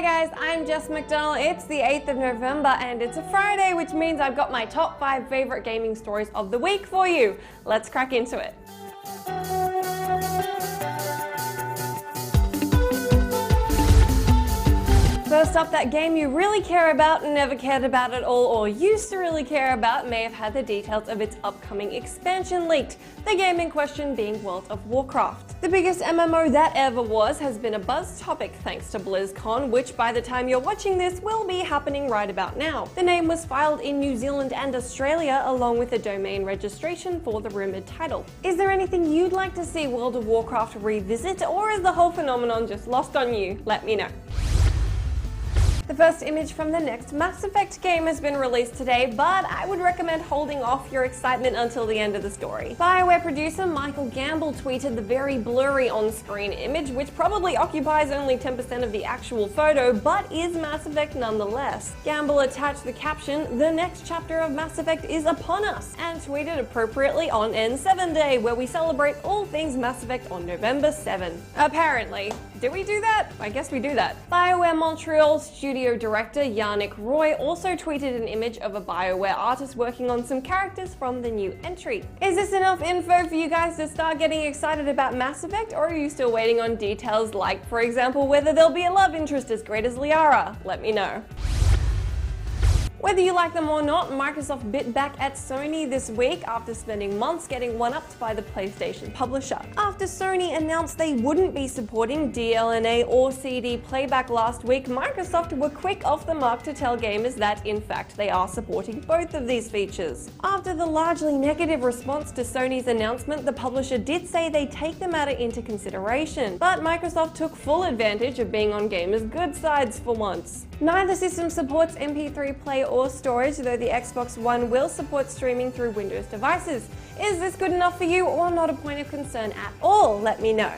Hi guys, I'm Jess McDonald. It's the 8th of November and it's a Friday, which means I've got my top 5 favorite gaming stories of the week for you. Let's crack into it. First up, that game you really care about and never cared about at all, or used to really care about, may have had the details of its upcoming expansion leaked, the game in question being World of Warcraft. The biggest MMO that ever was has been a buzz topic thanks to BlizzCon, which by the time you're watching this will be happening right about now. The name was filed in New Zealand and Australia along with the domain registration for the rumoured title. Is there anything you'd like to see World of Warcraft revisit, or is the whole phenomenon just lost on you? Let me know. The first image from the next Mass Effect game has been released today, but I would recommend holding off your excitement until the end of the story. BioWare producer Michael Gamble tweeted the very blurry on-screen image, which probably occupies only 10% of the actual photo, but is Mass Effect nonetheless. Gamble attached the caption, "The next chapter of Mass Effect is upon us," and tweeted appropriately on N7 Day, where we celebrate all things Mass Effect on November 7. Apparently. Do we do that? I guess we do that. BioWare Montreal studio director Yannick Roy also tweeted an image of a BioWare artist working on some characters from the new entry. Is this enough info for you guys to start getting excited about Mass Effect, or are you still waiting on details like, for example, whether there'll be a love interest as great as Liara? Let me know. Whether you like them or not, Microsoft bit back at Sony this week after spending months getting one-upped by the PlayStation publisher. After Sony announced they wouldn't be supporting DLNA or CD playback last week, Microsoft were quick off the mark to tell gamers that, in fact, they are supporting both of these features. After the largely negative response to Sony's announcement, the publisher did say they take the matter into consideration, but Microsoft took full advantage of being on gamers' good sides for once. Neither system supports MP3 play or storage, though the Xbox One will support streaming through Windows devices. Is this good enough for you, or not a point of concern at all? Let me know.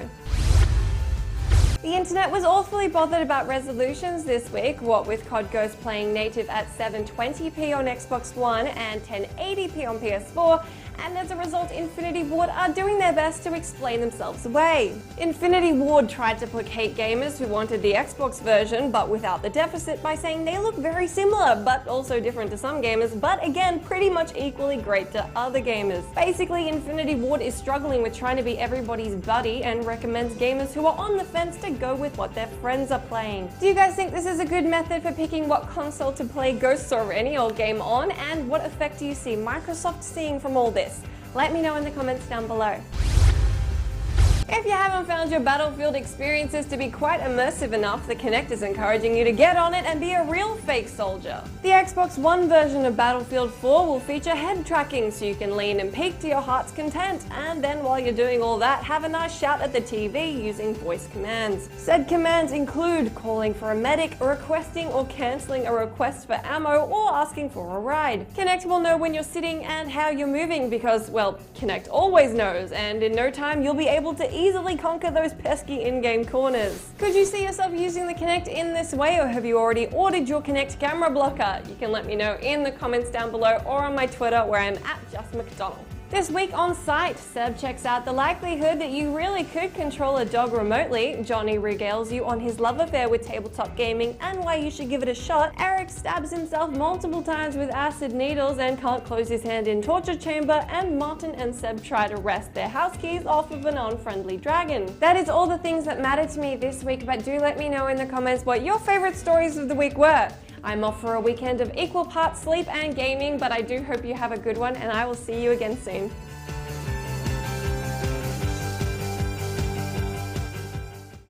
The internet was awfully bothered about resolutions this week, what with COD Ghost playing native at 720p on Xbox One and 1080p on PS4, and as a result Infinity Ward are doing their best to explain themselves away. Infinity Ward tried to placate gamers who wanted the Xbox version but without the deficit by saying they look very similar but also different to some gamers, but again pretty much equally great to other gamers. Basically, Infinity Ward is struggling with trying to be everybody's buddy and recommends gamers who are on the fence to go with what their friends are playing. Do you guys think this is a good method for picking what console to play Ghosts or any old game on, and what effect do you see Microsoft seeing from all this? Let me know in the comments down below. If you haven't found your Battlefield experiences to be quite immersive enough, the Kinect is encouraging you to get on it and be a real fake soldier. The Xbox One version of Battlefield 4 will feature head tracking so you can lean and peek to your heart's content, and then while you're doing all that, have a nice shout at the TV using voice commands. Said commands include calling for a medic, requesting or cancelling a request for ammo, or asking for a ride. Kinect will know when you're sitting and how you're moving because, well, Kinect always knows, and in no time you'll be able to easily conquer those pesky in-game corners. Could you see yourself using the Kinect in this way, or have you already ordered your Kinect camera blocker? You can let me know in the comments down below or on my Twitter where I'm @JessMcDonald. This week on site, Seb checks out the likelihood that you really could control a dog remotely. Johnny regales you on his love affair with tabletop gaming and why you should give it a shot. Eric stabs himself multiple times with acid needles and can't close his hand in torture chamber. And Martin and Seb try to wrest their house keys off of an unfriendly dragon. That is all the things that matter to me this week, but do let me know in the comments what your favorite stories of the week were. I'm off for a weekend of equal parts sleep and gaming, but I do hope you have a good one, and I will see you again soon.